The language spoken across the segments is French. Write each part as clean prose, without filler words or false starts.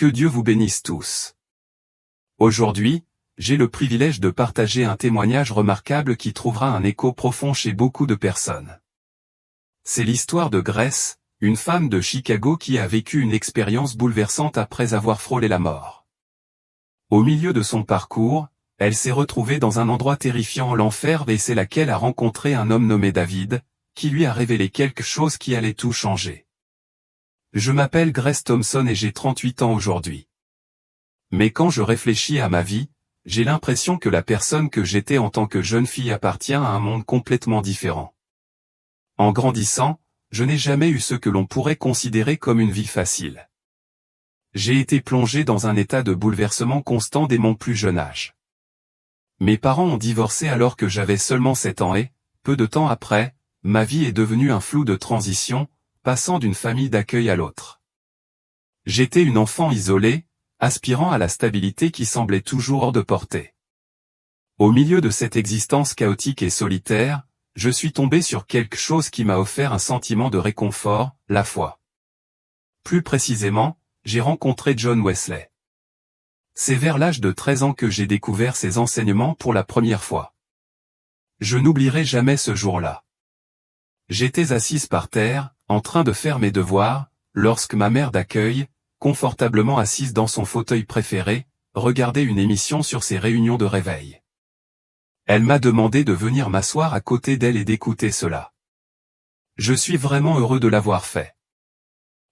Que Dieu vous bénisse tous. Aujourd'hui, j'ai le privilège de partager un témoignage remarquable qui trouvera un écho profond chez beaucoup de personnes. C'est l'histoire de Grace, une femme de Chicago qui a vécu une expérience bouleversante après avoir frôlé la mort. Au milieu de son parcours, elle s'est retrouvée dans un endroit terrifiant, l'enfer, et c'est là qu'elle a rencontré un homme nommé David, qui lui a révélé quelque chose qui allait tout changer. Je m'appelle Grace Thompson et j'ai 38 ans aujourd'hui. Mais quand je réfléchis à ma vie, j'ai l'impression que la personne que j'étais en tant que jeune fille appartient à un monde complètement différent. En grandissant, je n'ai jamais eu ce que l'on pourrait considérer comme une vie facile. J'ai été plongé dans un état de bouleversement constant dès mon plus jeune âge. Mes parents ont divorcé alors que j'avais seulement 7 ans et, peu de temps après, ma vie est devenue un flou de transition, passant d'une famille d'accueil à l'autre. J'étais une enfant isolée, aspirant à la stabilité qui semblait toujours hors de portée. Au milieu de cette existence chaotique et solitaire, je suis tombé sur quelque chose qui m'a offert un sentiment de réconfort, la foi. Plus précisément, j'ai rencontré John Wesley. C'est vers l'âge de 13 ans que j'ai découvert ses enseignements pour la première fois. Je n'oublierai jamais ce jour-là. J'étais assise par terre, en train de faire mes devoirs, lorsque ma mère d'accueil, confortablement assise dans son fauteuil préféré, regardait une émission sur ses réunions de réveil. Elle m'a demandé de venir m'asseoir à côté d'elle et d'écouter cela. Je suis vraiment heureux de l'avoir fait.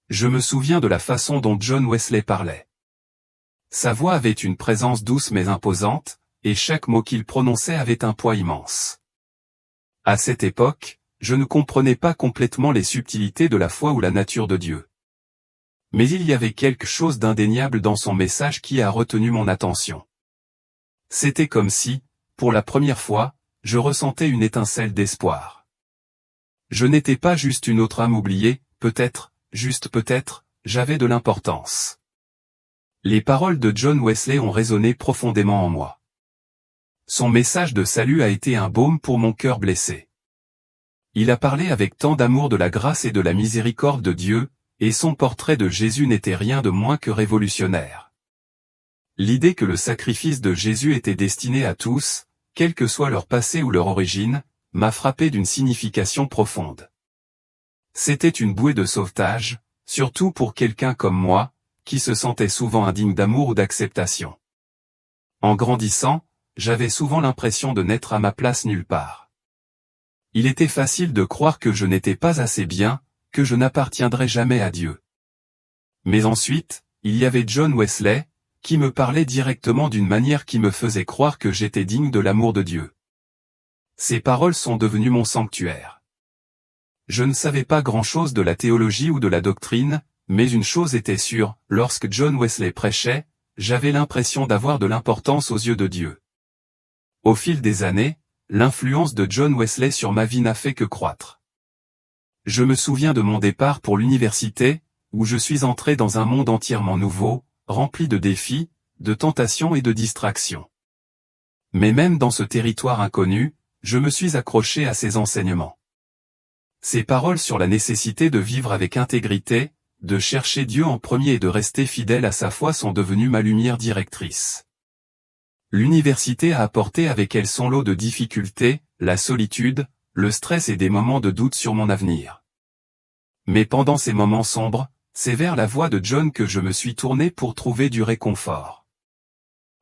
Je me souviens de la façon dont John Wesley parlait. Sa voix avait une présence douce mais imposante, et chaque mot qu'il prononçait avait un poids immense. À cette époque, je ne comprenais pas complètement les subtilités de la foi ou la nature de Dieu. Mais il y avait quelque chose d'indéniable dans son message qui a retenu mon attention. C'était comme si, pour la première fois, je ressentais une étincelle d'espoir. Je n'étais pas juste une autre âme oubliée, peut-être, juste peut-être, j'avais de l'importance. Les paroles de John Wesley ont résonné profondément en moi. Son message de salut a été un baume pour mon cœur blessé. Il a parlé avec tant d'amour de la grâce et de la miséricorde de Dieu, et son portrait de Jésus n'était rien de moins que révolutionnaire. L'idée que le sacrifice de Jésus était destiné à tous, quel que soit leur passé ou leur origine, m'a frappé d'une signification profonde. C'était une bouée de sauvetage, surtout pour quelqu'un comme moi, qui se sentait souvent indigne d'amour ou d'acceptation. En grandissant, j'avais souvent l'impression de n'être à ma place nulle part. Il était facile de croire que je n'étais pas assez bien, que je n'appartiendrais jamais à Dieu. Mais ensuite, il y avait John Wesley, qui me parlait directement d'une manière qui me faisait croire que j'étais digne de l'amour de Dieu. Ces paroles sont devenues mon sanctuaire. Je ne savais pas grand-chose de la théologie ou de la doctrine, mais une chose était sûre, lorsque John Wesley prêchait, j'avais l'impression d'avoir de l'importance aux yeux de Dieu. Au fil des années, l'influence de John Wesley sur ma vie n'a fait que croître. Je me souviens de mon départ pour l'université, où je suis entré dans un monde entièrement nouveau, rempli de défis, de tentations et de distractions. Mais même dans ce territoire inconnu, je me suis accroché à ses enseignements. Ses paroles sur la nécessité de vivre avec intégrité, de chercher Dieu en premier et de rester fidèle à sa foi sont devenues ma lumière directrice. L'université a apporté avec elle son lot de difficultés, la solitude, le stress et des moments de doute sur mon avenir. Mais pendant ces moments sombres, c'est vers la voix de John que je me suis tourné pour trouver du réconfort.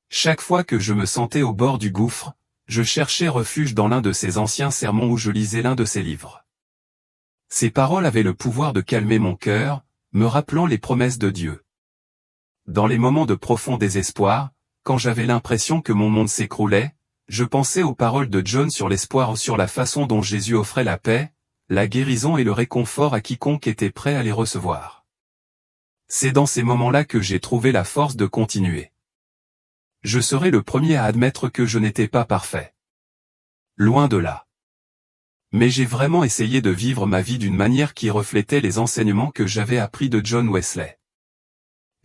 Chaque fois que je me sentais au bord du gouffre, je cherchais refuge dans l'un de ses anciens sermons ou je lisais l'un de ses livres. Ces paroles avaient le pouvoir de calmer mon cœur, me rappelant les promesses de Dieu. Dans les moments de profond désespoir, quand j'avais l'impression que mon monde s'écroulait, je pensais aux paroles de John sur l'espoir ou sur la façon dont Jésus offrait la paix, la guérison et le réconfort à quiconque était prêt à les recevoir. C'est dans ces moments-là que j'ai trouvé la force de continuer. Je serai le premier à admettre que je n'étais pas parfait. Loin de là. Mais j'ai vraiment essayé de vivre ma vie d'une manière qui reflétait les enseignements que j'avais appris de John Wesley.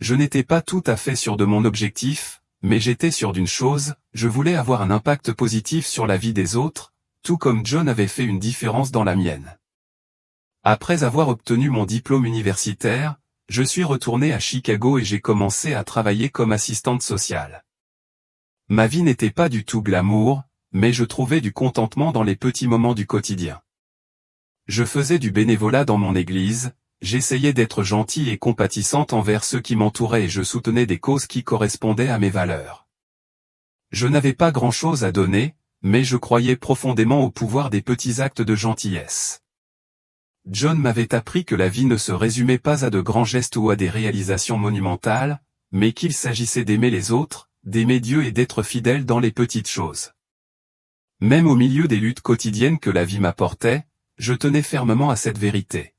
Je n'étais pas tout à fait sûr de mon objectif, mais j'étais sûr d'une chose, je voulais avoir un impact positif sur la vie des autres, tout comme John avait fait une différence dans la mienne. Après avoir obtenu mon diplôme universitaire, je suis retourné à Chicago et j'ai commencé à travailler comme assistante sociale. Ma vie n'était pas du tout glamour, mais je trouvais du contentement dans les petits moments du quotidien. Je faisais du bénévolat dans mon église, j'essayais d'être gentil et compatissante envers ceux qui m'entouraient et je soutenais des causes qui correspondaient à mes valeurs. Je n'avais pas grand-chose à donner, mais je croyais profondément au pouvoir des petits actes de gentillesse. John m'avait appris que la vie ne se résumait pas à de grands gestes ou à des réalisations monumentales, mais qu'il s'agissait d'aimer les autres, d'aimer Dieu et d'être fidèle dans les petites choses. Même au milieu des luttes quotidiennes que la vie m'apportait, je tenais fermement à cette vérité.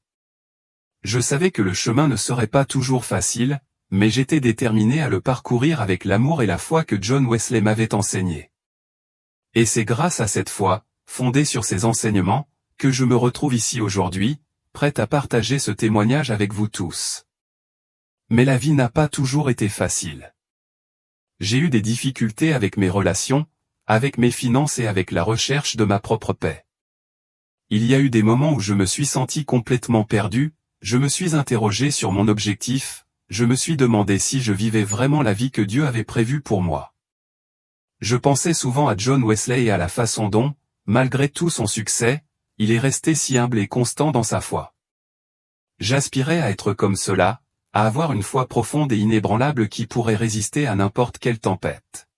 Je savais que le chemin ne serait pas toujours facile, mais j'étais déterminé à le parcourir avec l'amour et la foi que John Wesley m'avait enseigné. Et c'est grâce à cette foi, fondée sur ces enseignements, que je me retrouve ici aujourd'hui, prêt à partager ce témoignage avec vous tous. Mais la vie n'a pas toujours été facile. J'ai eu des difficultés avec mes relations, avec mes finances et avec la recherche de ma propre paix. Il y a eu des moments où je me suis senti complètement perdu, je me suis interrogé sur mon objectif, je me suis demandé si je vivais vraiment la vie que Dieu avait prévue pour moi. Je pensais souvent à John Wesley et à la façon dont, malgré tout son succès, il est resté si humble et constant dans sa foi. J'aspirais à être comme cela, à avoir une foi profonde et inébranlable qui pourrait résister à n'importe quelle tempête.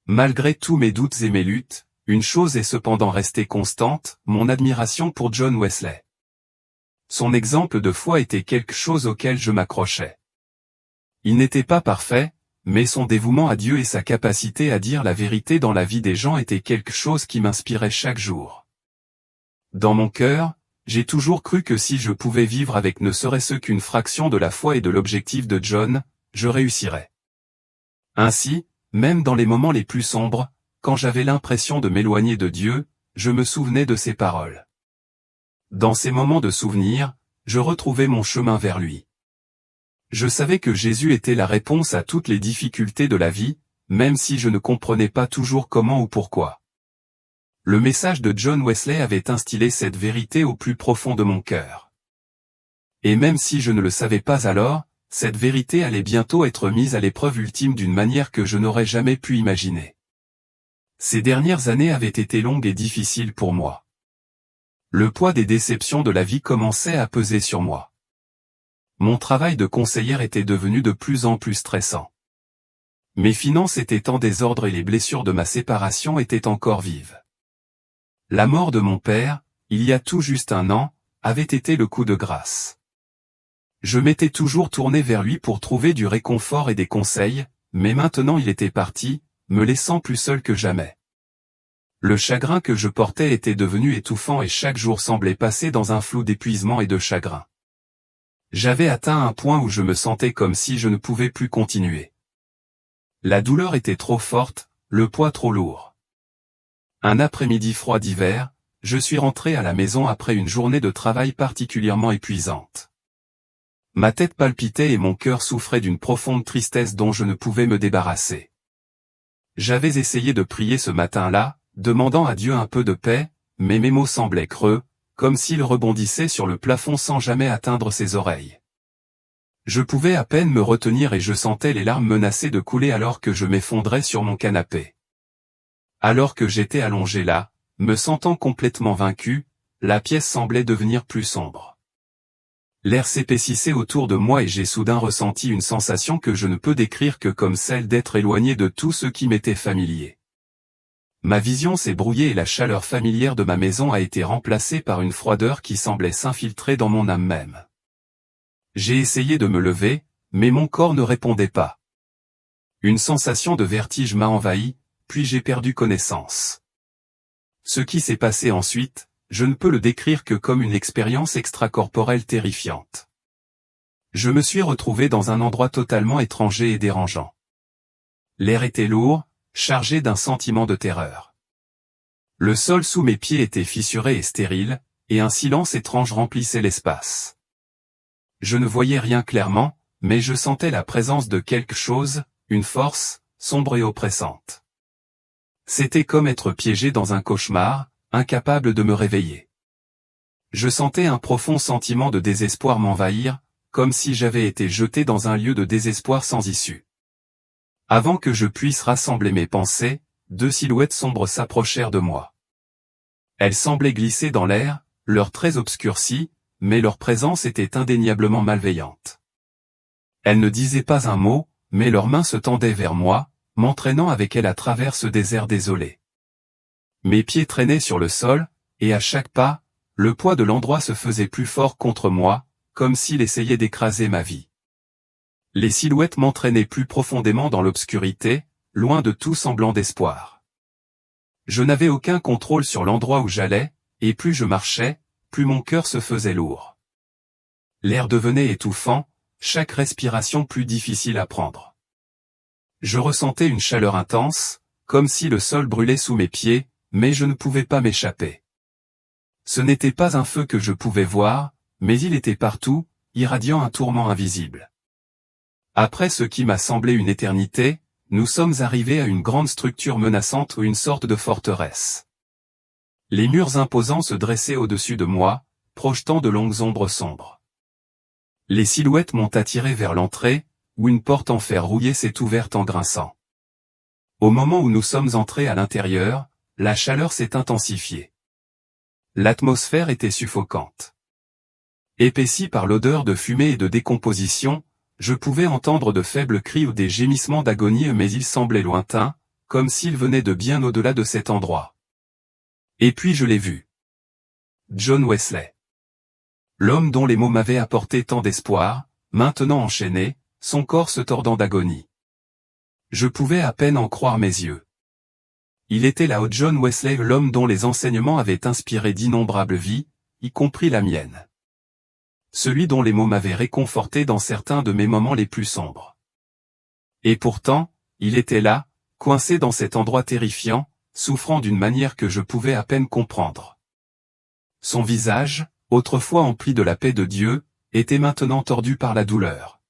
Malgré tous mes doutes et mes luttes, une chose est cependant restée constante, mon admiration pour John Wesley. Son exemple de foi était quelque chose auquel je m'accrochais. Il n'était pas parfait, mais son dévouement à Dieu et sa capacité à dire la vérité dans la vie des gens était quelque chose qui m'inspirait chaque jour. Dans mon cœur, j'ai toujours cru que si je pouvais vivre avec ne serait-ce qu'une fraction de la foi et de l'objectif de John, je réussirais. Ainsi, même dans les moments les plus sombres, quand j'avais l'impression de m'éloigner de Dieu, je me souvenais de ses paroles. Dans ces moments de souvenir, je retrouvais mon chemin vers lui. Je savais que Jésus était la réponse à toutes les difficultés de la vie, même si je ne comprenais pas toujours comment ou pourquoi. Le message de John Wesley avait instillé cette vérité au plus profond de mon cœur. Et même si je ne le savais pas alors, cette vérité allait bientôt être mise à l'épreuve ultime d'une manière que je n'aurais jamais pu imaginer. Ces dernières années avaient été longues et difficiles pour moi. Le poids des déceptions de la vie commençait à peser sur moi. Mon travail de conseillère était devenu de plus en plus stressant. Mes finances étaient en désordre et les blessures de ma séparation étaient encore vives. La mort de mon père, il y a tout juste 1 an, avait été le coup de grâce. Je m'étais toujours tourné vers lui pour trouver du réconfort et des conseils, mais maintenant il était parti, me laissant plus seul que jamais. Le chagrin que je portais était devenu étouffant et chaque jour semblait passer dans un flou d'épuisement et de chagrin. J'avais atteint un point où je me sentais comme si je ne pouvais plus continuer. La douleur était trop forte, le poids trop lourd. Un après-midi froid d'hiver, je suis rentré à la maison après une journée de travail particulièrement épuisante. Ma tête palpitait et mon cœur souffrait d'une profonde tristesse dont je ne pouvais me débarrasser. J'avais essayé de prier ce matin-là, demandant à Dieu un peu de paix, mais mes mots semblaient creux, comme s'ils rebondissaient sur le plafond sans jamais atteindre ses oreilles. Je pouvais à peine me retenir et je sentais les larmes menacer de couler alors que je m'effondrais sur mon canapé. Alors que j'étais allongé là, me sentant complètement vaincu, la pièce semblait devenir plus sombre. L'air s'épaississait autour de moi et j'ai soudain ressenti une sensation que je ne peux décrire que comme celle d'être éloigné de tout ce qui m'était familier. Ma vision s'est brouillée et la chaleur familière de ma maison a été remplacée par une froideur qui semblait s'infiltrer dans mon âme même. J'ai essayé de me lever, mais mon corps ne répondait pas. Une sensation de vertige m'a envahi, puis j'ai perdu connaissance. Ce qui s'est passé ensuite, je ne peux le décrire que comme une expérience extracorporelle terrifiante. Je me suis retrouvé dans un endroit totalement étranger et dérangeant. L'air était lourd, chargé d'un sentiment de terreur. Le sol sous mes pieds était fissuré et stérile, et un silence étrange remplissait l'espace. Je ne voyais rien clairement, mais je sentais la présence de quelque chose, une force, sombre et oppressante. C'était comme être piégé dans un cauchemar, incapable de me réveiller. Je sentais un profond sentiment de désespoir m'envahir, comme si j'avais été jeté dans un lieu de désespoir sans issue. Avant que je puisse rassembler mes pensées, 2 silhouettes sombres s'approchèrent de moi. Elles semblaient glisser dans l'air, leurs traits obscurcis, mais leur présence était indéniablement malveillante. Elles ne disaient pas un mot, mais leurs mains se tendaient vers moi, m'entraînant avec elles à travers ce désert désolé. Mes pieds traînaient sur le sol, et à chaque pas, le poids de l'endroit se faisait plus fort contre moi, comme s'il essayait d'écraser ma vie. Les silhouettes m'entraînaient plus profondément dans l'obscurité, loin de tout semblant d'espoir. Je n'avais aucun contrôle sur l'endroit où j'allais, et plus je marchais, plus mon cœur se faisait lourd. L'air devenait étouffant, chaque respiration plus difficile à prendre. Je ressentais une chaleur intense, comme si le sol brûlait sous mes pieds, mais je ne pouvais pas m'échapper. Ce n'était pas un feu que je pouvais voir, mais il était partout, irradiant un tourment invisible. Après ce qui m'a semblé une éternité, nous sommes arrivés à une grande structure menaçante ou une sorte de forteresse. Les murs imposants se dressaient au-dessus de moi, projetant de longues ombres sombres. Les silhouettes m'ont attiré vers l'entrée, où une porte en fer rouillé s'est ouverte en grinçant. Au moment où nous sommes entrés à l'intérieur, la chaleur s'est intensifiée. L'atmosphère était suffocante. Épaissi par l'odeur de fumée et de décomposition, je pouvais entendre de faibles cris ou des gémissements d'agonie, mais ils semblaient lointains, comme s'ils venaient de bien au-delà de cet endroit. Et puis je l'ai vu. John Wesley. L'homme dont les mots m'avaient apporté tant d'espoir, maintenant enchaîné, son corps se tordant d'agonie. Je pouvais à peine en croire mes yeux. Il était là, John Wesley, l'homme dont les enseignements avaient inspiré d'innombrables vies, y compris la mienne. Celui dont les mots m'avaient réconforté dans certains de mes moments les plus sombres. Et pourtant, il était là, coincé dans cet endroit terrifiant, souffrant d'une manière que je pouvais à peine comprendre. Son visage, autrefois empli de la paix de Dieu, était maintenant tordu par la douleur.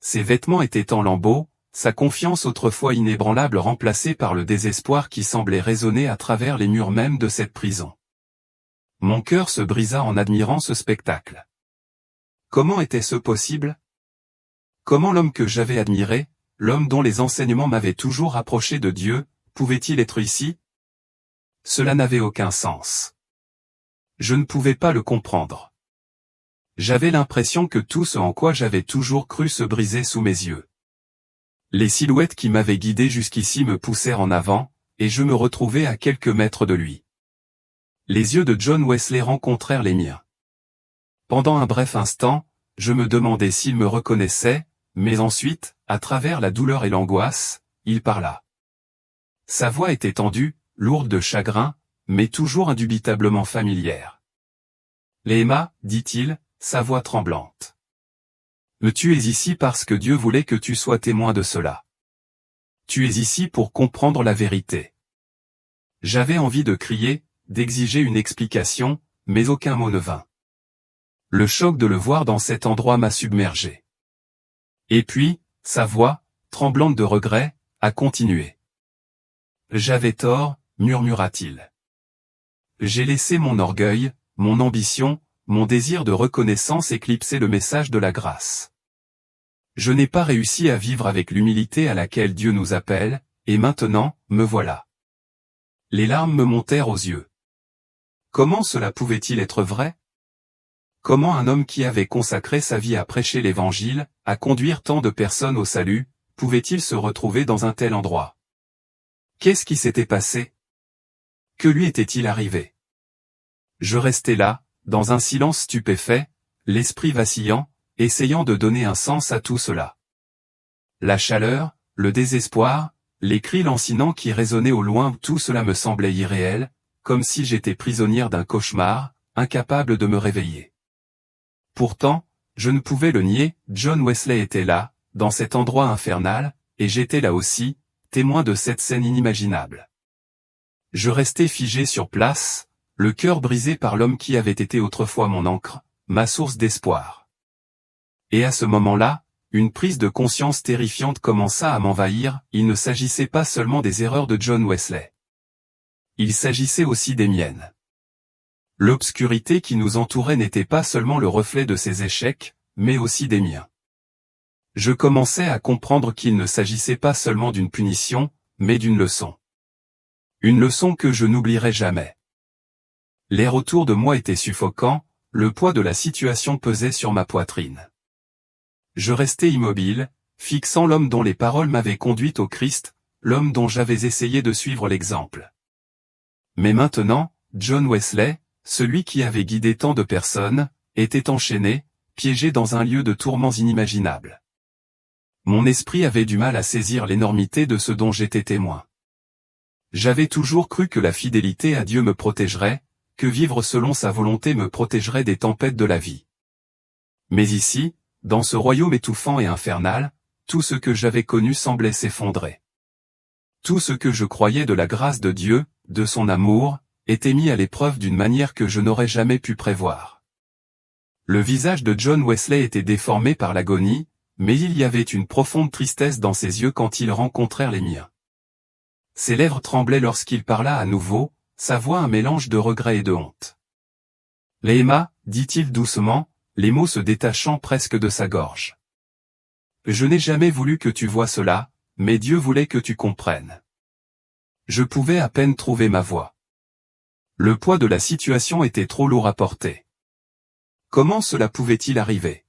Ses vêtements étaient en lambeaux, sa confiance autrefois inébranlable remplacée par le désespoir qui semblait résonner à travers les murs mêmes de cette prison. Mon cœur se brisa en admirant ce spectacle. Comment était-ce possible? Comment l'homme que j'avais admiré, l'homme dont les enseignements m'avaient toujours rapproché de Dieu, pouvait-il être ici? Cela n'avait aucun sens. Je ne pouvais pas le comprendre. J'avais l'impression que tout ce en quoi j'avais toujours cru se brisait sous mes yeux. Les silhouettes qui m'avaient guidé jusqu'ici me poussèrent en avant, et je me retrouvai à quelques mètres de lui. Les yeux de John Wesley rencontrèrent les miens. Pendant un bref instant, je me demandais s'il me reconnaissait, mais ensuite, à travers la douleur et l'angoisse, il parla. Sa voix était tendue, lourde de chagrin, mais toujours indubitablement familière. « Emma, dit-il, sa voix tremblante. Tu es ici parce que Dieu voulait que tu sois témoin de cela. Tu es ici pour comprendre la vérité. » J'avais envie de crier, d'exiger une explication, mais aucun mot ne vint. Le choc de le voir dans cet endroit m'a submergé. Et puis, sa voix, tremblante de regret, a continué. « J'avais tort, murmura-t-il. J'ai laissé mon orgueil, mon ambition, mon désir de reconnaissance éclipser le message de la grâce. Je n'ai pas réussi à vivre avec l'humilité à laquelle Dieu nous appelle, et maintenant, me voilà. » Les larmes me montèrent aux yeux. Comment cela pouvait-il être vrai? Comment un homme qui avait consacré sa vie à prêcher l'Évangile, à conduire tant de personnes au salut, pouvait-il se retrouver dans un tel endroit? Qu'est-ce qui s'était passé? Que lui était-il arrivé? Je restais là, dans un silence stupéfait, l'esprit vacillant, essayant de donner un sens à tout cela. La chaleur, le désespoir, les cris lancinants qui résonnaient au loin, tout cela me semblait irréel, comme si j'étais prisonnière d'un cauchemar, incapable de me réveiller. Pourtant, je ne pouvais le nier, John Wesley était là, dans cet endroit infernal, et j'étais là aussi, témoin de cette scène inimaginable. Je restais figé sur place, le cœur brisé par l'homme qui avait été autrefois mon ancre, ma source d'espoir. Et à ce moment-là, une prise de conscience terrifiante commença à m'envahir, il ne s'agissait pas seulement des erreurs de John Wesley. Il s'agissait aussi des miennes. L'obscurité qui nous entourait n'était pas seulement le reflet de ses échecs, mais aussi des miens. Je commençais à comprendre qu'il ne s'agissait pas seulement d'une punition, mais d'une leçon. Une leçon que je n'oublierai jamais. L'air autour de moi était suffocant, le poids de la situation pesait sur ma poitrine. Je restais immobile, fixant l'homme dont les paroles m'avaient conduit au Christ, l'homme dont j'avais essayé de suivre l'exemple. Mais maintenant, John Wesley, celui qui avait guidé tant de personnes, était enchaîné, piégé dans un lieu de tourments inimaginables. Mon esprit avait du mal à saisir l'énormité de ce dont j'étais témoin. J'avais toujours cru que la fidélité à Dieu me protégerait, que vivre selon sa volonté me protégerait des tempêtes de la vie. Mais ici, dans ce royaume étouffant et infernal, tout ce que j'avais connu semblait s'effondrer. Tout ce que je croyais de la grâce de Dieu, de son amour, était mis à l'épreuve d'une manière que je n'aurais jamais pu prévoir. Le visage de John Wesley était déformé par l'agonie, mais il y avait une profonde tristesse dans ses yeux quand ils rencontrèrent les miens. Ses lèvres tremblaient lorsqu'il parla à nouveau, sa voix un mélange de regret et de honte. « Léma, dit-il doucement, les mots se détachant presque de sa gorge. Je n'ai jamais voulu que tu vois cela, mais Dieu voulait que tu comprennes. Je pouvais à peine trouver ma voix. Le poids de la situation était trop lourd à porter. Comment cela pouvait-il arriver?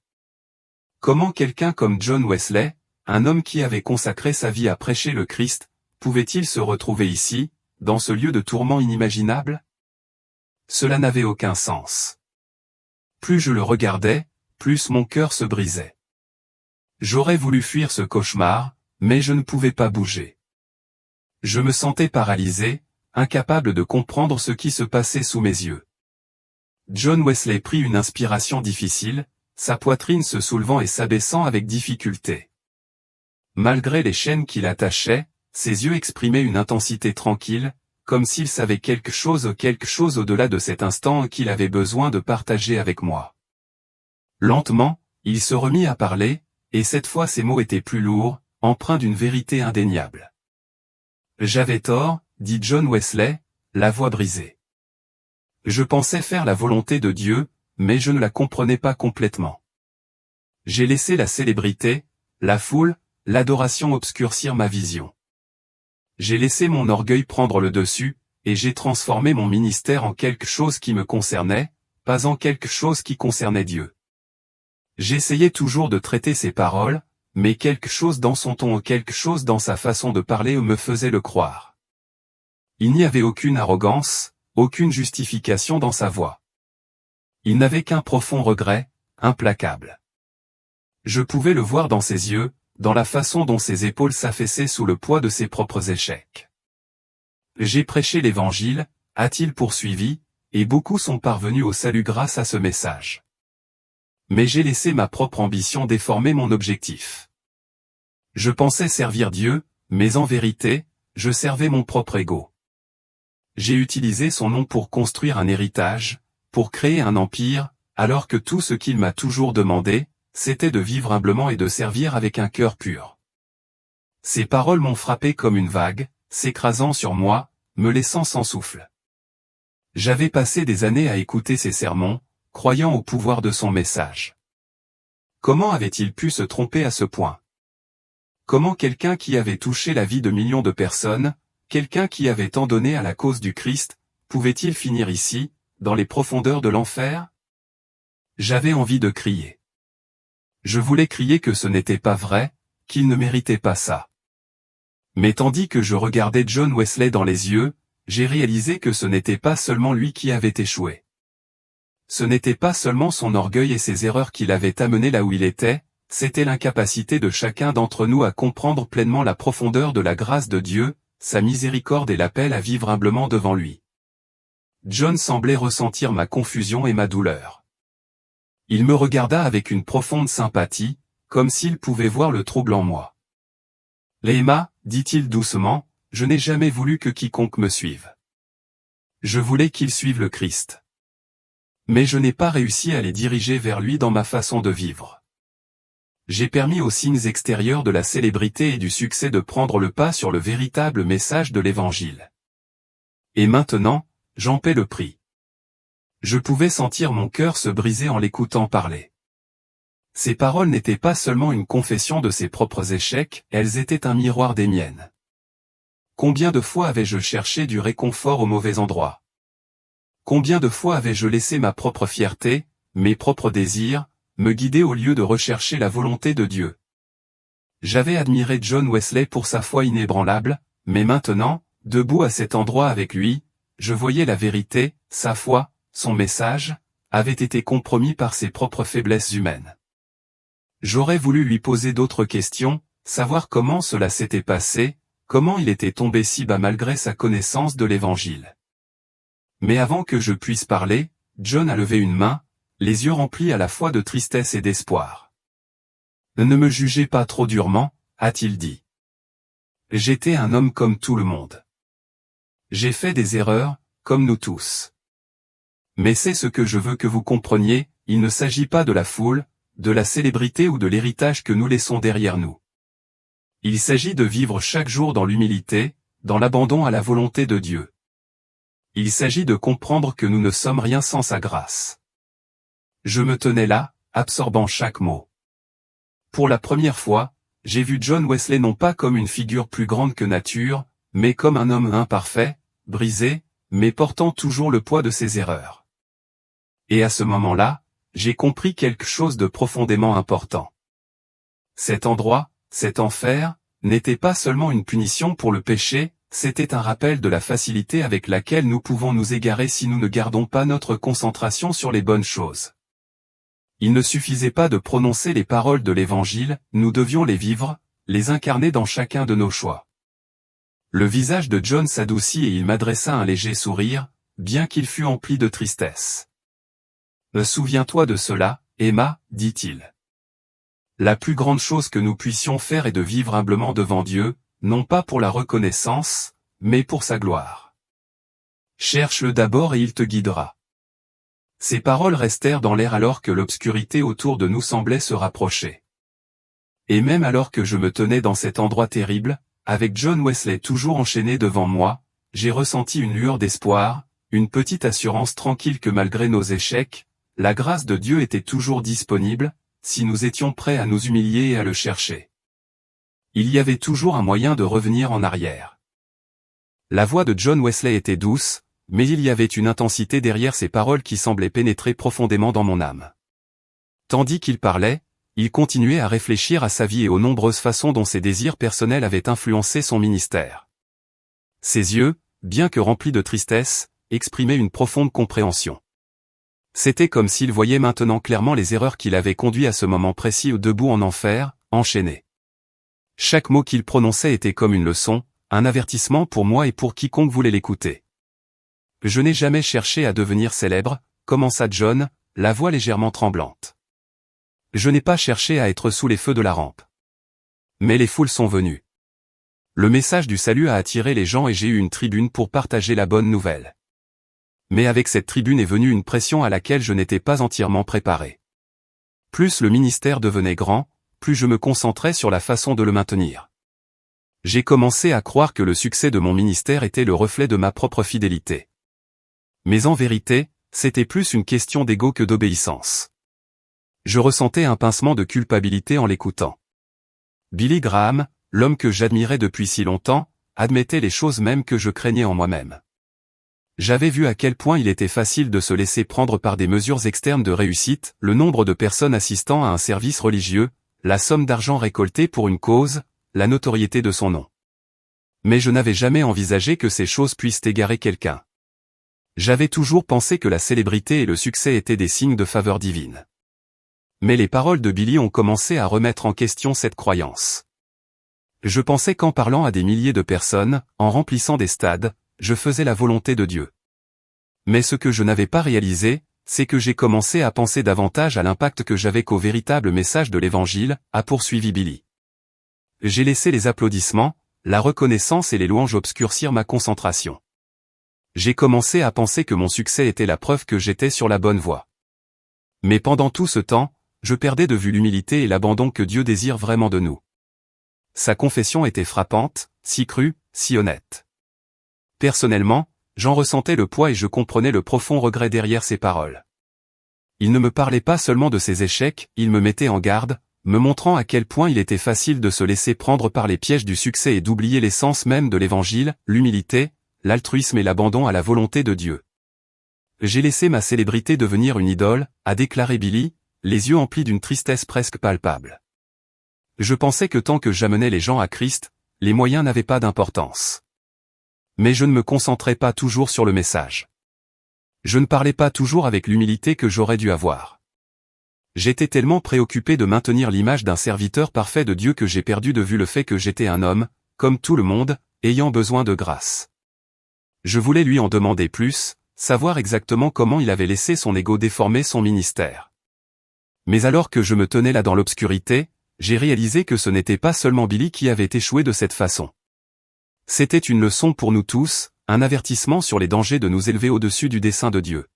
Comment quelqu'un comme John Wesley, un homme qui avait consacré sa vie à prêcher le Christ, pouvait-il se retrouver ici, dans ce lieu de tourment inimaginable? Cela n'avait aucun sens. Plus je le regardais, plus mon cœur se brisait. J'aurais voulu fuir ce cauchemar, mais je ne pouvais pas bouger. Je me sentais paralysé, incapable de comprendre ce qui se passait sous mes yeux. John Wesley prit une inspiration difficile, sa poitrine se soulevant et s'abaissant avec difficulté. Malgré les chaînes qui l'attachaient, ses yeux exprimaient une intensité tranquille, comme s'il savait quelque chose au-delà de cet instant qu'il avait besoin de partager avec moi. Lentement, il se remit à parler, et cette fois ses mots étaient plus lourds, empreints d'une vérité indéniable. J'avais tort, dit John Wesley, la voix brisée. Je pensais faire la volonté de Dieu, mais je ne la comprenais pas complètement. J'ai laissé la célébrité, la foule, l'adoration obscurcir ma vision. J'ai laissé mon orgueil prendre le dessus, et j'ai transformé mon ministère en quelque chose qui me concernait, pas en quelque chose qui concernait Dieu. J'essayais toujours de traiter ses paroles, mais quelque chose dans son ton ou quelque chose dans sa façon de parler me faisait le croire. Il n'y avait aucune arrogance, aucune justification dans sa voix. Il n'avait qu'un profond regret, implacable. Je pouvais le voir dans ses yeux, dans la façon dont ses épaules s'affaissaient sous le poids de ses propres échecs. J'ai prêché l'Évangile, a-t-il poursuivi, et beaucoup sont parvenus au salut grâce à ce message. Mais j'ai laissé ma propre ambition déformer mon objectif. Je pensais servir Dieu, mais en vérité, je servais mon propre ego. J'ai utilisé son nom pour construire un héritage, pour créer un empire, alors que tout ce qu'il m'a toujours demandé, c'était de vivre humblement et de servir avec un cœur pur. Ces paroles m'ont frappé comme une vague, s'écrasant sur moi, me laissant sans souffle. J'avais passé des années à écouter ses sermons, croyant au pouvoir de son message. Comment avait-il pu se tromper à ce point? Comment quelqu'un qui avait touché la vie de millions de personnes, quelqu'un qui avait tant donné à la cause du Christ, pouvait-il finir ici, dans les profondeurs de l'enfer? J'avais envie de crier. Je voulais crier que ce n'était pas vrai, qu'il ne méritait pas ça. Mais tandis que je regardais John Wesley dans les yeux, j'ai réalisé que ce n'était pas seulement lui qui avait échoué. Ce n'était pas seulement son orgueil et ses erreurs qui l'avaient amené là où il était, c'était l'incapacité de chacun d'entre nous à comprendre pleinement la profondeur de la grâce de Dieu, sa miséricorde et l'appel à vivre humblement devant lui. John semblait ressentir ma confusion et ma douleur. Il me regarda avec une profonde sympathie, comme s'il pouvait voir le trouble en moi. « Léma, dit-il doucement, je n'ai jamais voulu que quiconque me suive. Je voulais qu'il suive le Christ. Mais je n'ai pas réussi à les diriger vers lui dans ma façon de vivre. J'ai permis aux signes extérieurs de la célébrité et du succès de prendre le pas sur le véritable message de l'Évangile. Et maintenant, j'en paie le prix. Je pouvais sentir mon cœur se briser en l'écoutant parler. Ces paroles n'étaient pas seulement une confession de ses propres échecs, elles étaient un miroir des miennes. Combien de fois avais-je cherché du réconfort au mauvais endroit? Combien de fois avais-je laissé ma propre fierté, mes propres désirs, me guider au lieu de rechercher la volonté de Dieu? J'avais admiré John Wesley pour sa foi inébranlable, mais maintenant, debout à cet endroit avec lui, je voyais la vérité, sa foi, son message, avait été compromis par ses propres faiblesses humaines. J'aurais voulu lui poser d'autres questions, savoir comment cela s'était passé, comment il était tombé si bas malgré sa connaissance de l'Évangile. Mais avant que je puisse parler, John a levé une main, les yeux remplis à la fois de tristesse et d'espoir. « Ne me jugez pas trop durement, a-t-il dit. J'étais un homme comme tout le monde. J'ai fait des erreurs, comme nous tous. Mais c'est ce que je veux que vous compreniez, il ne s'agit pas de la foule, de la célébrité ou de l'héritage que nous laissons derrière nous. Il s'agit de vivre chaque jour dans l'humilité, dans l'abandon à la volonté de Dieu. Il s'agit de comprendre que nous ne sommes rien sans sa grâce. Je me tenais là, absorbant chaque mot. Pour la première fois, j'ai vu John Wesley non pas comme une figure plus grande que nature, mais comme un homme imparfait, brisé, mais portant toujours le poids de ses erreurs. Et à ce moment-là, j'ai compris quelque chose de profondément important. Cet endroit, cet enfer, n'était pas seulement une punition pour le péché, c'était un rappel de la facilité avec laquelle nous pouvons nous égarer si nous ne gardons pas notre concentration sur les bonnes choses. Il ne suffisait pas de prononcer les paroles de l'Évangile, nous devions les vivre, les incarner dans chacun de nos choix. Le visage de John s'adoucit et il m'adressa un léger sourire, bien qu'il fût empli de tristesse. « Souviens-toi de cela, Emma, dit-il. La plus grande chose que nous puissions faire est de vivre humblement devant Dieu, non pas pour la reconnaissance, mais pour sa gloire. Cherche-le d'abord et il te guidera. » Ces paroles restèrent dans l'air alors que l'obscurité autour de nous semblait se rapprocher. Et même alors que je me tenais dans cet endroit terrible, avec John Wesley toujours enchaîné devant moi, j'ai ressenti une lueur d'espoir, une petite assurance tranquille que malgré nos échecs, la grâce de Dieu était toujours disponible, si nous étions prêts à nous humilier et à le chercher. Il y avait toujours un moyen de revenir en arrière. La voix de John Wesley était douce, mais il y avait une intensité derrière ses paroles qui semblait pénétrer profondément dans mon âme. Tandis qu'il parlait, il continuait à réfléchir à sa vie et aux nombreuses façons dont ses désirs personnels avaient influencé son ministère. Ses yeux, bien que remplis de tristesse, exprimaient une profonde compréhension. C'était comme s'il voyait maintenant clairement les erreurs qui l'avaient conduit à ce moment précis debout en enfer, enchaîné. Chaque mot qu'il prononçait était comme une leçon, un avertissement pour moi et pour quiconque voulait l'écouter. « Je n'ai jamais cherché à devenir célèbre, commença John, la voix légèrement tremblante. Je n'ai pas cherché à être sous les feux de la rampe. Mais les foules sont venues. Le message du salut a attiré les gens et j'ai eu une tribune pour partager la bonne nouvelle. Mais avec cette tribune est venue une pression à laquelle je n'étais pas entièrement préparé. Plus le ministère devenait grand, plus je me concentrais sur la façon de le maintenir. J'ai commencé à croire que le succès de mon ministère était le reflet de ma propre fidélité. Mais en vérité, c'était plus une question d'ego que d'obéissance. Je ressentais un pincement de culpabilité en l'écoutant. Billy Graham, l'homme que j'admirais depuis si longtemps, admettait les choses mêmes que je craignais en moi-même. J'avais vu à quel point il était facile de se laisser prendre par des mesures externes de réussite, le nombre de personnes assistant à un service religieux, la somme d'argent récoltée pour une cause, la notoriété de son nom. Mais je n'avais jamais envisagé que ces choses puissent égarer quelqu'un. J'avais toujours pensé que la célébrité et le succès étaient des signes de faveur divine. Mais les paroles de Billy ont commencé à remettre en question cette croyance. Je pensais qu'en parlant à des milliers de personnes, en remplissant des stades, je faisais la volonté de Dieu. Mais ce que je n'avais pas réalisé, c'est que j'ai commencé à penser davantage à l'impact que j'avais qu'au véritable message de l'Évangile, a poursuivi Billy. J'ai laissé les applaudissements, la reconnaissance et les louanges obscurcir ma concentration. J'ai commencé à penser que mon succès était la preuve que j'étais sur la bonne voie. Mais pendant tout ce temps, je perdais de vue l'humilité et l'abandon que Dieu désire vraiment de nous. Sa confession était frappante, si crue, si honnête. Personnellement, j'en ressentais le poids et je comprenais le profond regret derrière ses paroles. Il ne me parlait pas seulement de ses échecs, il me mettait en garde, me montrant à quel point il était facile de se laisser prendre par les pièges du succès et d'oublier l'essence même de l'Évangile, l'humilité, l'altruisme et l'abandon à la volonté de Dieu. J'ai laissé ma célébrité devenir une idole, a déclaré Billy, les yeux emplis d'une tristesse presque palpable. Je pensais que tant que j'amenais les gens à Christ, les moyens n'avaient pas d'importance. Mais je ne me concentrais pas toujours sur le message. Je ne parlais pas toujours avec l'humilité que j'aurais dû avoir. J'étais tellement préoccupé de maintenir l'image d'un serviteur parfait de Dieu que j'ai perdu de vue le fait que j'étais un homme, comme tout le monde, ayant besoin de grâce. Je voulais lui en demander plus, savoir exactement comment il avait laissé son ego déformer son ministère. Mais alors que je me tenais là dans l'obscurité, j'ai réalisé que ce n'était pas seulement Billy qui avait échoué de cette façon. C'était une leçon pour nous tous, un avertissement sur les dangers de nous élever au-dessus du dessein de Dieu.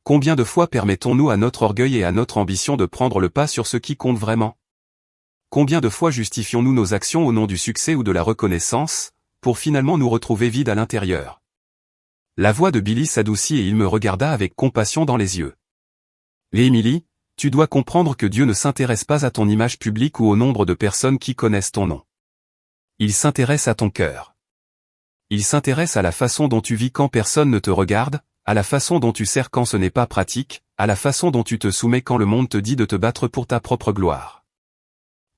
Combien de fois permettons-nous à notre orgueil et à notre ambition de prendre le pas sur ce qui compte vraiment? Combien de fois justifions-nous nos actions au nom du succès ou de la reconnaissance, pour finalement nous retrouver vides à l'intérieur? La voix de Billy s'adoucit et il me regarda avec compassion dans les yeux. « Émilie, tu dois comprendre que Dieu ne s'intéresse pas à ton image publique ou au nombre de personnes qui connaissent ton nom. Il s'intéresse à ton cœur. Il s'intéresse à la façon dont tu vis quand personne ne te regarde, à la façon dont tu sers quand ce n'est pas pratique, à la façon dont tu te soumets quand le monde te dit de te battre pour ta propre gloire.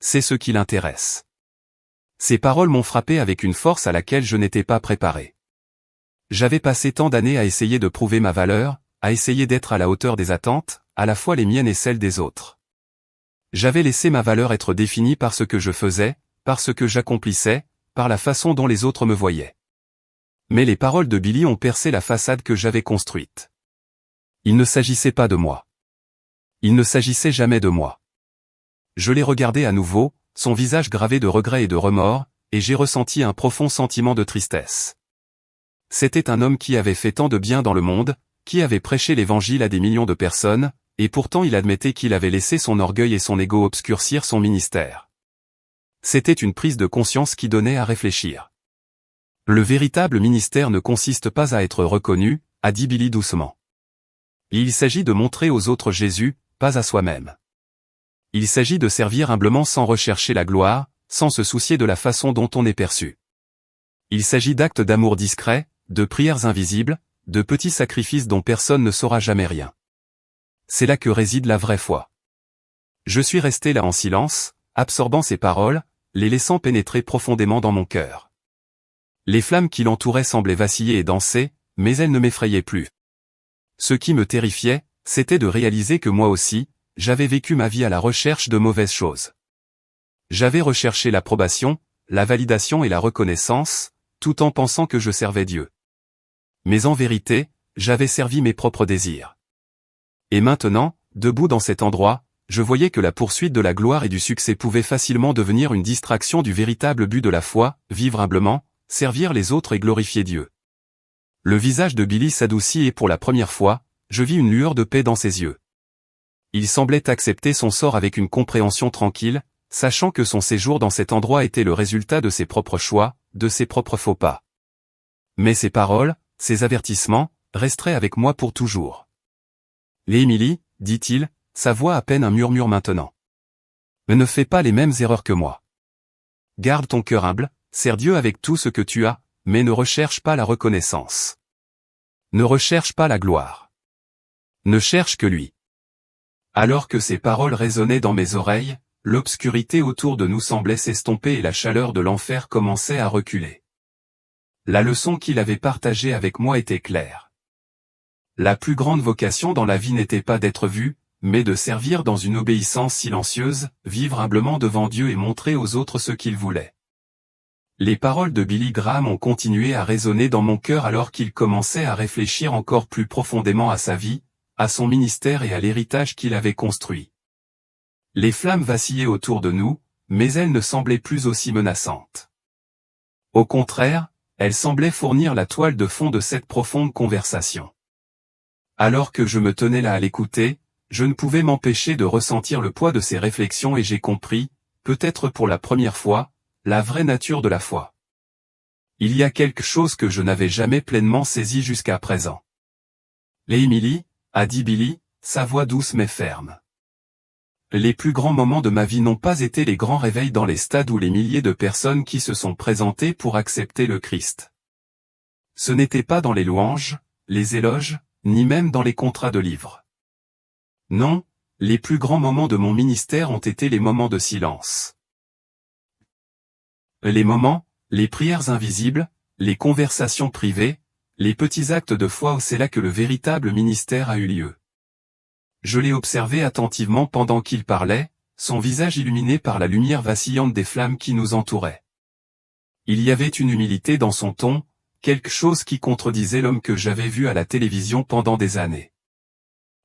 C'est ce qui l'intéresse. » Ces paroles m'ont frappé avec une force à laquelle je n'étais pas préparé. J'avais passé tant d'années à essayer de prouver ma valeur, à essayer d'être à la hauteur des attentes, à la fois les miennes et celles des autres. J'avais laissé ma valeur être définie par ce que je faisais, par ce que j'accomplissais, par la façon dont les autres me voyaient. Mais les paroles de Billy ont percé la façade que j'avais construite. Il ne s'agissait pas de moi. Il ne s'agissait jamais de moi. Je l'ai regardé à nouveau, son visage gravé de regret et de remords, et j'ai ressenti un profond sentiment de tristesse. C'était un homme qui avait fait tant de bien dans le monde, qui avait prêché l'Évangile à des millions de personnes, et pourtant il admettait qu'il avait laissé son orgueil et son ego obscurcir son ministère. C'était une prise de conscience qui donnait à réfléchir. Le véritable ministère ne consiste pas à être reconnu, a dit Billy doucement. Il s'agit de montrer aux autres Jésus, pas à soi-même. Il s'agit de servir humblement sans rechercher la gloire, sans se soucier de la façon dont on est perçu. Il s'agit d'actes d'amour discrets, de prières invisibles, de petits sacrifices dont personne ne saura jamais rien. C'est là que réside la vraie foi. Je suis resté là en silence, absorbant ces paroles, les laissant pénétrer profondément dans mon cœur. Les flammes qui l'entouraient semblaient vaciller et danser, mais elles ne m'effrayaient plus. Ce qui me terrifiait, c'était de réaliser que moi aussi, j'avais vécu ma vie à la recherche de mauvaises choses. J'avais recherché l'approbation, la validation et la reconnaissance, tout en pensant que je servais Dieu. Mais en vérité, j'avais servi mes propres désirs. Et maintenant, debout dans cet endroit, je voyais que la poursuite de la gloire et du succès pouvait facilement devenir une distraction du véritable but de la foi, vivre humblement, servir les autres et glorifier Dieu. Le visage de Billy s'adoucit et pour la première fois, je vis une lueur de paix dans ses yeux. Il semblait accepter son sort avec une compréhension tranquille, sachant que son séjour dans cet endroit était le résultat de ses propres choix, de ses propres faux pas. Mais ces paroles, ces avertissements, resteraient avec moi pour toujours. « Émilie, dit-il, sa voix à peine un murmure maintenant. Ne fais pas les mêmes erreurs que moi. Garde ton cœur humble, sers Dieu avec tout ce que tu as, mais ne recherche pas la reconnaissance. Ne recherche pas la gloire. Ne cherche que lui. » Alors que ces paroles résonnaient dans mes oreilles, l'obscurité autour de nous semblait s'estomper et la chaleur de l'enfer commençait à reculer. La leçon qu'il avait partagée avec moi était claire. La plus grande vocation dans la vie n'était pas d'être vu, mais de servir dans une obéissance silencieuse, vivre humblement devant Dieu et montrer aux autres ce qu'il voulait. Les paroles de Billy Graham ont continué à résonner dans mon cœur alors qu'il commençait à réfléchir encore plus profondément à sa vie, à son ministère et à l'héritage qu'il avait construit. Les flammes vacillaient autour de nous, mais elles ne semblaient plus aussi menaçantes. Au contraire, elles semblaient fournir la toile de fond de cette profonde conversation. Alors que je me tenais là à l'écouter, je ne pouvais m'empêcher de ressentir le poids de ces réflexions et j'ai compris, peut-être pour la première fois, la vraie nature de la foi. Il y a quelque chose que je n'avais jamais pleinement saisi jusqu'à présent. « Émilie, a dit Billy, sa voix douce mais ferme. Les plus grands moments de ma vie n'ont pas été les grands réveils dans les stades ou les milliers de personnes qui se sont présentées pour accepter le Christ. Ce n'était pas dans les louanges, les éloges, ni même dans les contrats de livres. Non, les plus grands moments de mon ministère ont été les moments de silence. Les moments, les prières invisibles, les conversations privées, les petits actes de foi où c'est là que le véritable ministère a eu lieu. Je l'ai observé attentivement pendant qu'il parlait, son visage illuminé par la lumière vacillante des flammes qui nous entouraient. Il y avait une humilité dans son ton, quelque chose qui contredisait l'homme que j'avais vu à la télévision pendant des années.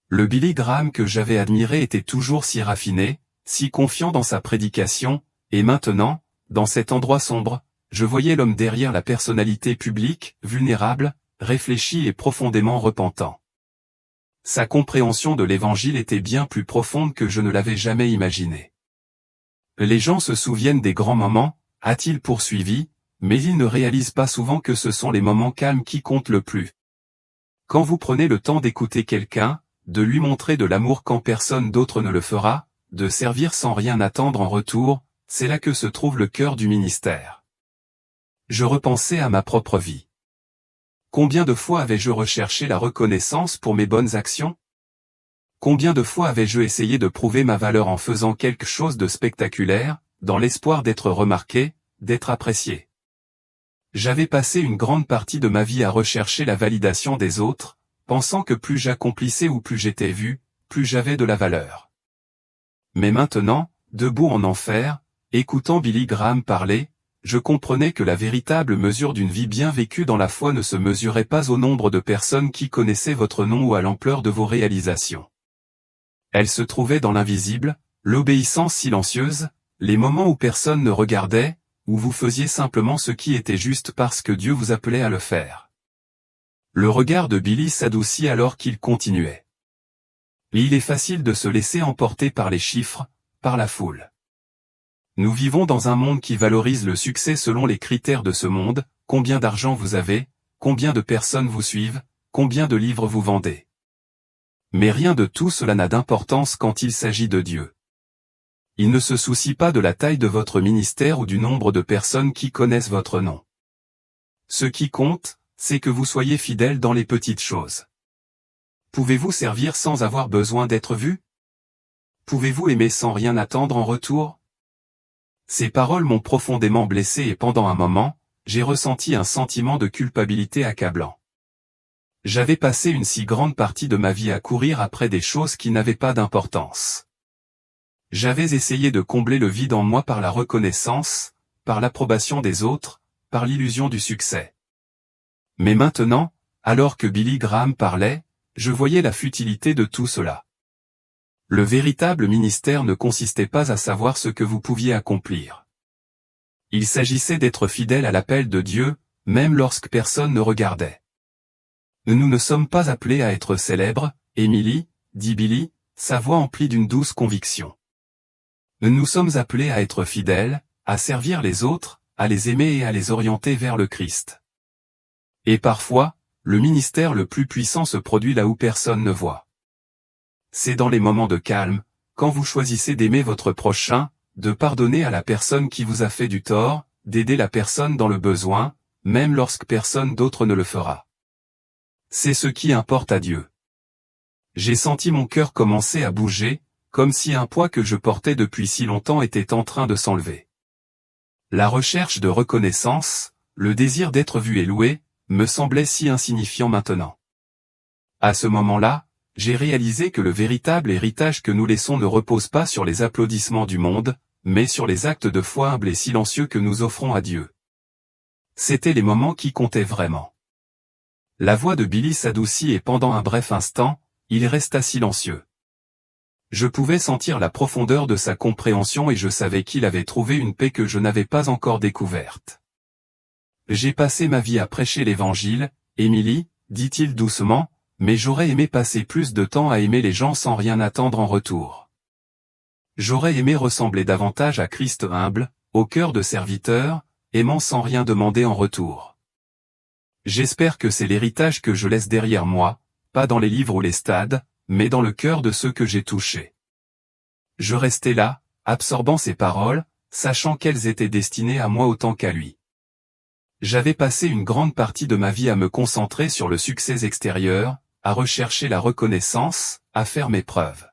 Le Billy Graham que j'avais admiré était toujours si raffiné, si confiant dans sa prédication, et maintenant, dans cet endroit sombre, je voyais l'homme derrière la personnalité publique, vulnérable, réfléchi et profondément repentant. Sa compréhension de l'Évangile était bien plus profonde que je ne l'avais jamais imaginé. Les gens se souviennent des grands moments, a-t-il poursuivi, mais ils ne réalisent pas souvent que ce sont les moments calmes qui comptent le plus. Quand vous prenez le temps d'écouter quelqu'un, de lui montrer de l'amour quand personne d'autre ne le fera, de servir sans rien attendre en retour, c'est là que se trouve le cœur du ministère. Je repensais à ma propre vie. Combien de fois avais-je recherché la reconnaissance pour mes bonnes actions? Combien de fois avais-je essayé de prouver ma valeur en faisant quelque chose de spectaculaire, dans l'espoir d'être remarqué, d'être apprécié? J'avais passé une grande partie de ma vie à rechercher la validation des autres, pensant que plus j'accomplissais ou plus j'étais vu, plus j'avais de la valeur. Mais maintenant, debout en enfer, écoutant Billy Graham parler, je comprenais que la véritable mesure d'une vie bien vécue dans la foi ne se mesurait pas au nombre de personnes qui connaissaient votre nom ou à l'ampleur de vos réalisations. Elle se trouvait dans l'invisible, l'obéissance silencieuse, les moments où personne ne regardait, où vous faisiez simplement ce qui était juste parce que Dieu vous appelait à le faire. Le regard de Billy s'adoucit alors qu'il continuait. Il est facile de se laisser emporter par les chiffres, par la foule. Nous vivons dans un monde qui valorise le succès selon les critères de ce monde, combien d'argent vous avez, combien de personnes vous suivent, combien de livres vous vendez. Mais rien de tout cela n'a d'importance quand il s'agit de Dieu. Il ne se soucie pas de la taille de votre ministère ou du nombre de personnes qui connaissent votre nom. Ce qui compte, c'est que vous soyez fidèle dans les petites choses. Pouvez-vous servir sans avoir besoin d'être vu? Pouvez-vous aimer sans rien attendre en retour? Ces paroles m'ont profondément blessé et pendant un moment, j'ai ressenti un sentiment de culpabilité accablant. J'avais passé une si grande partie de ma vie à courir après des choses qui n'avaient pas d'importance. J'avais essayé de combler le vide en moi par la reconnaissance, par l'approbation des autres, par l'illusion du succès. Mais maintenant, alors que Billy Graham parlait, je voyais la futilité de tout cela. Le véritable ministère ne consistait pas à savoir ce que vous pouviez accomplir. Il s'agissait d'être fidèle à l'appel de Dieu, même lorsque personne ne regardait. Nous ne sommes pas appelés à être célèbres, Émilie, dit Billy, sa voix emplie d'une douce conviction. Nous sommes appelés à être fidèles, à servir les autres, à les aimer et à les orienter vers le Christ. Et parfois, le ministère le plus puissant se produit là où personne ne voit. C'est dans les moments de calme, quand vous choisissez d'aimer votre prochain, de pardonner à la personne qui vous a fait du tort, d'aider la personne dans le besoin, même lorsque personne d'autre ne le fera. C'est ce qui importe à Dieu. J'ai senti mon cœur commencer à bouger, comme si un poids que je portais depuis si longtemps était en train de s'enlever. La recherche de reconnaissance, le désir d'être vu et loué, me semblait si insignifiant maintenant. À ce moment-là, j'ai réalisé que le véritable héritage que nous laissons ne repose pas sur les applaudissements du monde, mais sur les actes de foi humbles et silencieux que nous offrons à Dieu. C'étaient les moments qui comptaient vraiment. La voix de Billy s'adoucit et pendant un bref instant, il resta silencieux. Je pouvais sentir la profondeur de sa compréhension et je savais qu'il avait trouvé une paix que je n'avais pas encore découverte. J'ai passé ma vie à prêcher l'Évangile, Émilie, dit-il doucement, mais j'aurais aimé passer plus de temps à aimer les gens sans rien attendre en retour. J'aurais aimé ressembler davantage à Christ humble, au cœur de serviteur, aimant sans rien demander en retour. J'espère que c'est l'héritage que je laisse derrière moi, pas dans les livres ou les stades, mais dans le cœur de ceux que j'ai touchés. Je restais là, absorbant ces paroles, sachant qu'elles étaient destinées à moi autant qu'à lui. J'avais passé une grande partie de ma vie à me concentrer sur le succès extérieur, à rechercher la reconnaissance, à faire mes preuves.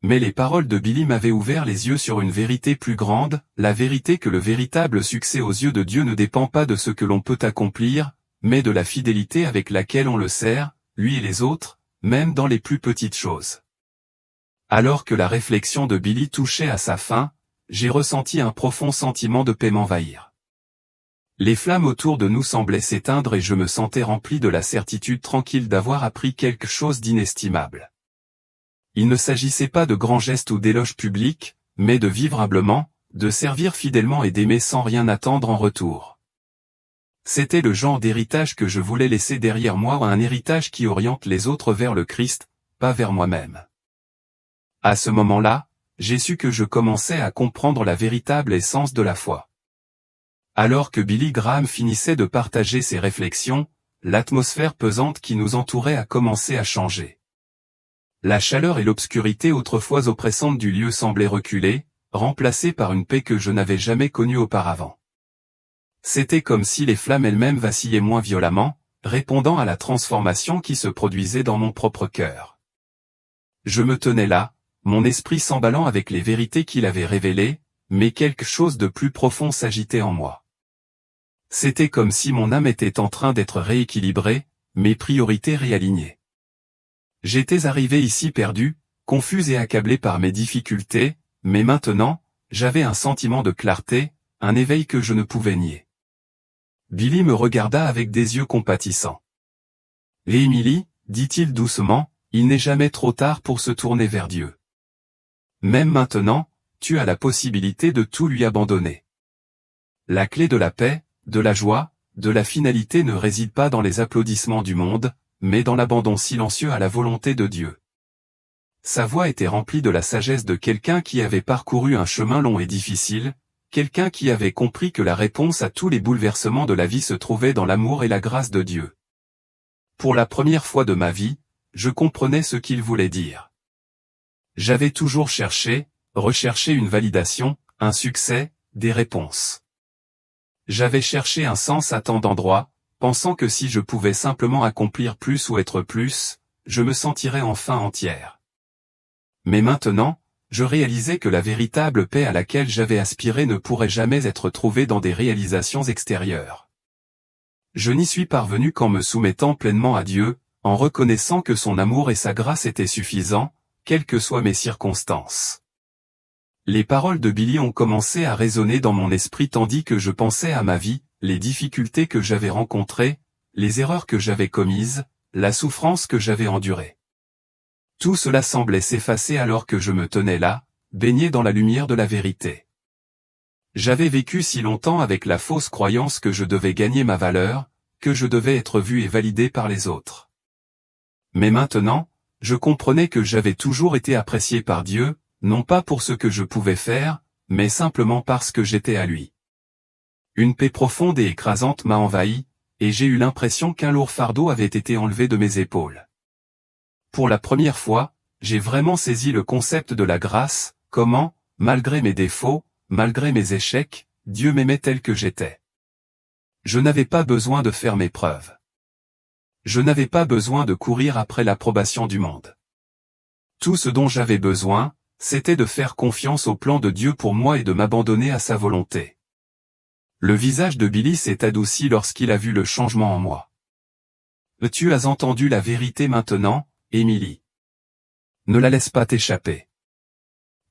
Mais les paroles de Billy m'avaient ouvert les yeux sur une vérité plus grande, la vérité que le véritable succès aux yeux de Dieu ne dépend pas de ce que l'on peut accomplir, mais de la fidélité avec laquelle on le sert, lui et les autres, même dans les plus petites choses. Alors que la réflexion de Billy touchait à sa fin, j'ai ressenti un profond sentiment de paix m'envahir. Les flammes autour de nous semblaient s'éteindre et je me sentais rempli de la certitude tranquille d'avoir appris quelque chose d'inestimable. Il ne s'agissait pas de grands gestes ou d'éloges publics, mais de vivre humblement, de servir fidèlement et d'aimer sans rien attendre en retour. C'était le genre d'héritage que je voulais laisser derrière moi, un héritage qui oriente les autres vers le Christ, pas vers moi-même. À ce moment-là, j'ai su que je commençais à comprendre la véritable essence de la foi. Alors que Billy Graham finissait de partager ses réflexions, l'atmosphère pesante qui nous entourait a commencé à changer. La chaleur et l'obscurité autrefois oppressantes du lieu semblaient reculer, remplacées par une paix que je n'avais jamais connue auparavant. C'était comme si les flammes elles-mêmes vacillaient moins violemment, répondant à la transformation qui se produisait dans mon propre cœur. Je me tenais là, mon esprit s'emballant avec les vérités qu'il avait révélées, mais quelque chose de plus profond s'agitait en moi. C'était comme si mon âme était en train d'être rééquilibrée, mes priorités réalignées. J'étais arrivé ici perdu, confus et accablé par mes difficultés, mais maintenant, j'avais un sentiment de clarté, un éveil que je ne pouvais nier. Billy me regarda avec des yeux compatissants. « Et Émilie, dit-il doucement, il n'est jamais trop tard pour se tourner vers Dieu. Même maintenant, tu as la possibilité de tout lui abandonner. La clé de la paix, de la joie, de la finalité ne réside pas dans les applaudissements du monde, mais dans l'abandon silencieux à la volonté de Dieu. » Sa voix était remplie de la sagesse de quelqu'un qui avait parcouru un chemin long et difficile, quelqu'un qui avait compris que la réponse à tous les bouleversements de la vie se trouvait dans l'amour et la grâce de Dieu. Pour la première fois de ma vie, je comprenais ce qu'il voulait dire. J'avais toujours recherché une validation, un succès, des réponses. J'avais cherché un sens à tant d'endroits, pensant que si je pouvais simplement accomplir plus ou être plus, je me sentirais enfin entière. Mais maintenant, je réalisais que la véritable paix à laquelle j'avais aspiré ne pourrait jamais être trouvée dans des réalisations extérieures. Je n'y suis parvenu qu'en me soumettant pleinement à Dieu, en reconnaissant que son amour et sa grâce étaient suffisants, quelles que soient mes circonstances. Les paroles de Billy ont commencé à résonner dans mon esprit tandis que je pensais à ma vie, les difficultés que j'avais rencontrées, les erreurs que j'avais commises, la souffrance que j'avais endurée. Tout cela semblait s'effacer alors que je me tenais là, baigné dans la lumière de la vérité. J'avais vécu si longtemps avec la fausse croyance que je devais gagner ma valeur, que je devais être vu et validé par les autres. Mais maintenant, je comprenais que j'avais toujours été apprécié par Dieu, non pas pour ce que je pouvais faire, mais simplement parce que j'étais à lui. Une paix profonde et écrasante m'a envahi, et j'ai eu l'impression qu'un lourd fardeau avait été enlevé de mes épaules. Pour la première fois, j'ai vraiment saisi le concept de la grâce, comment, malgré mes défauts, malgré mes échecs, Dieu m'aimait tel que j'étais. Je n'avais pas besoin de faire mes preuves. Je n'avais pas besoin de courir après l'approbation du monde. Tout ce dont j'avais besoin, c'était de faire confiance au plan de Dieu pour moi et de m'abandonner à sa volonté. Le visage de Billy s'est adouci lorsqu'il a vu le changement en moi. « Tu as entendu la vérité maintenant, Émilie. Ne la laisse pas t'échapper.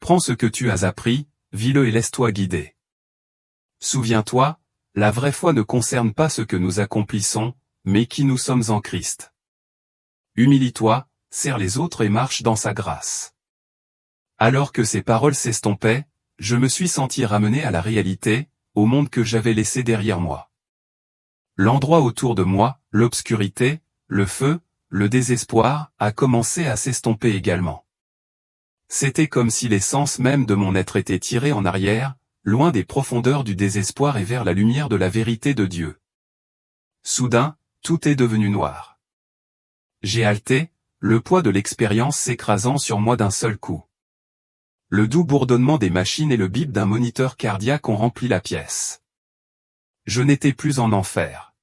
Prends ce que tu as appris, vis-le et laisse-toi guider. Souviens-toi, la vraie foi ne concerne pas ce que nous accomplissons, mais qui nous sommes en Christ. Humilie-toi, sers les autres et marche dans sa grâce. » Alors que ces paroles s'estompaient, je me suis senti ramené à la réalité, au monde que j'avais laissé derrière moi. L'endroit autour de moi, l'obscurité, le feu, le désespoir, a commencé à s'estomper également. C'était comme si l'essence même de mon être était tirée en arrière, loin des profondeurs du désespoir et vers la lumière de la vérité de Dieu. Soudain, tout est devenu noir. J'ai halté, le poids de l'expérience s'écrasant sur moi d'un seul coup. Le doux bourdonnement des machines et le bip d'un moniteur cardiaque ont rempli la pièce. Je n'étais plus en enfer.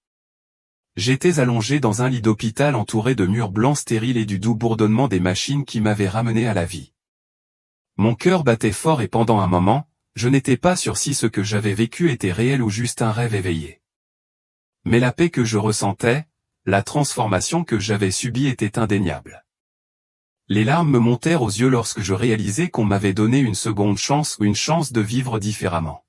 J'étais allongé dans un lit d'hôpital entouré de murs blancs stériles et du doux bourdonnement des machines qui m'avaient ramené à la vie. Mon cœur battait fort et pendant un moment, je n'étais pas sûr si ce que j'avais vécu était réel ou juste un rêve éveillé. Mais la paix que je ressentais, la transformation que j'avais subie était indéniable. Les larmes me montèrent aux yeux lorsque je réalisais qu'on m'avait donné une seconde chance ou une chance de vivre différemment.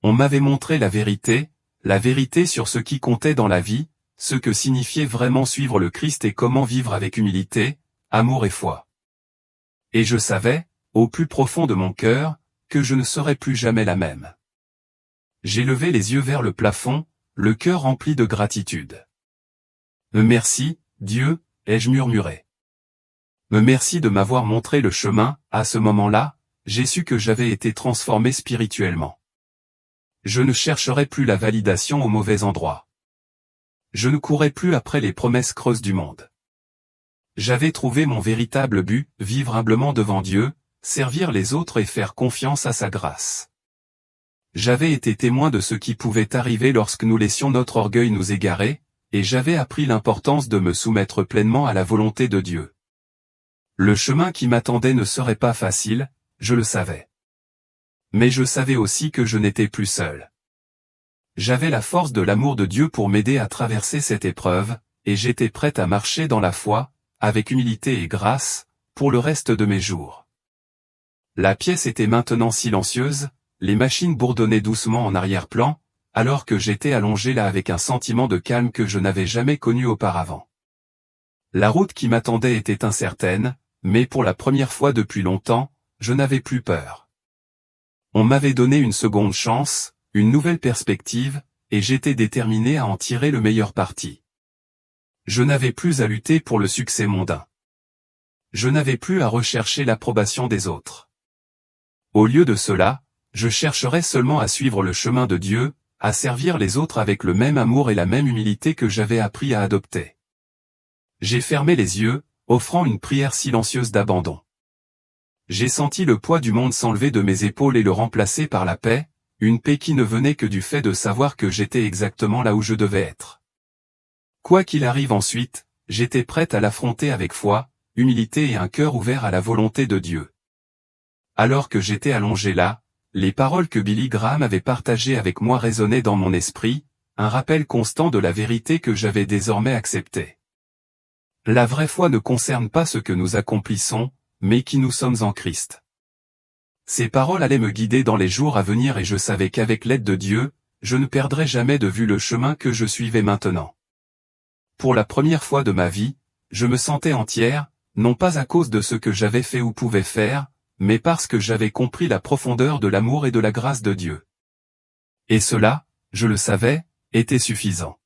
On m'avait montré la vérité sur ce qui comptait dans la vie, ce que signifiait vraiment suivre le Christ et comment vivre avec humilité, amour et foi. Et je savais, au plus profond de mon cœur, que je ne serais plus jamais la même. J'ai levé les yeux vers le plafond, le cœur rempli de gratitude. Merci, Dieu, ai-je murmuré. Merci de m'avoir montré le chemin. À ce moment-là, j'ai su que j'avais été transformé spirituellement. Je ne chercherai plus la validation au mauvais endroit. Je ne courais plus après les promesses creuses du monde. J'avais trouvé mon véritable but, vivre humblement devant Dieu, servir les autres et faire confiance à sa grâce. J'avais été témoin de ce qui pouvait arriver lorsque nous laissions notre orgueil nous égarer, et j'avais appris l'importance de me soumettre pleinement à la volonté de Dieu. Le chemin qui m'attendait ne serait pas facile, je le savais. Mais je savais aussi que je n'étais plus seul. J'avais la force de l'amour de Dieu pour m'aider à traverser cette épreuve, et j'étais prêt à marcher dans la foi, avec humilité et grâce, pour le reste de mes jours. La pièce était maintenant silencieuse, les machines bourdonnaient doucement en arrière-plan, alors que j'étais allongé là avec un sentiment de calme que je n'avais jamais connu auparavant. La route qui m'attendait était incertaine, mais pour la première fois depuis longtemps, je n'avais plus peur. On m'avait donné une seconde chance, une nouvelle perspective, et j'étais déterminé à en tirer le meilleur parti. Je n'avais plus à lutter pour le succès mondain. Je n'avais plus à rechercher l'approbation des autres. Au lieu de cela, je chercherais seulement à suivre le chemin de Dieu, à servir les autres avec le même amour et la même humilité que j'avais appris à adopter. J'ai fermé les yeux, offrant une prière silencieuse d'abandon. J'ai senti le poids du monde s'enlever de mes épaules et le remplacer par la paix, une paix qui ne venait que du fait de savoir que j'étais exactement là où je devais être. Quoi qu'il arrive ensuite, j'étais prêt à l'affronter avec foi, humilité et un cœur ouvert à la volonté de Dieu. Alors que j'étais allongé là, les paroles que Billy Graham avait partagées avec moi résonnaient dans mon esprit, un rappel constant de la vérité que j'avais désormais acceptée. La vraie foi ne concerne pas ce que nous accomplissons, mais qui nous sommes en Christ. Ces paroles allaient me guider dans les jours à venir et je savais qu'avec l'aide de Dieu, je ne perdrais jamais de vue le chemin que je suivais maintenant. Pour la première fois de ma vie, je me sentais entière, non pas à cause de ce que j'avais fait ou pouvais faire, mais parce que j'avais compris la profondeur de l'amour et de la grâce de Dieu. Et cela, je le savais, était suffisant.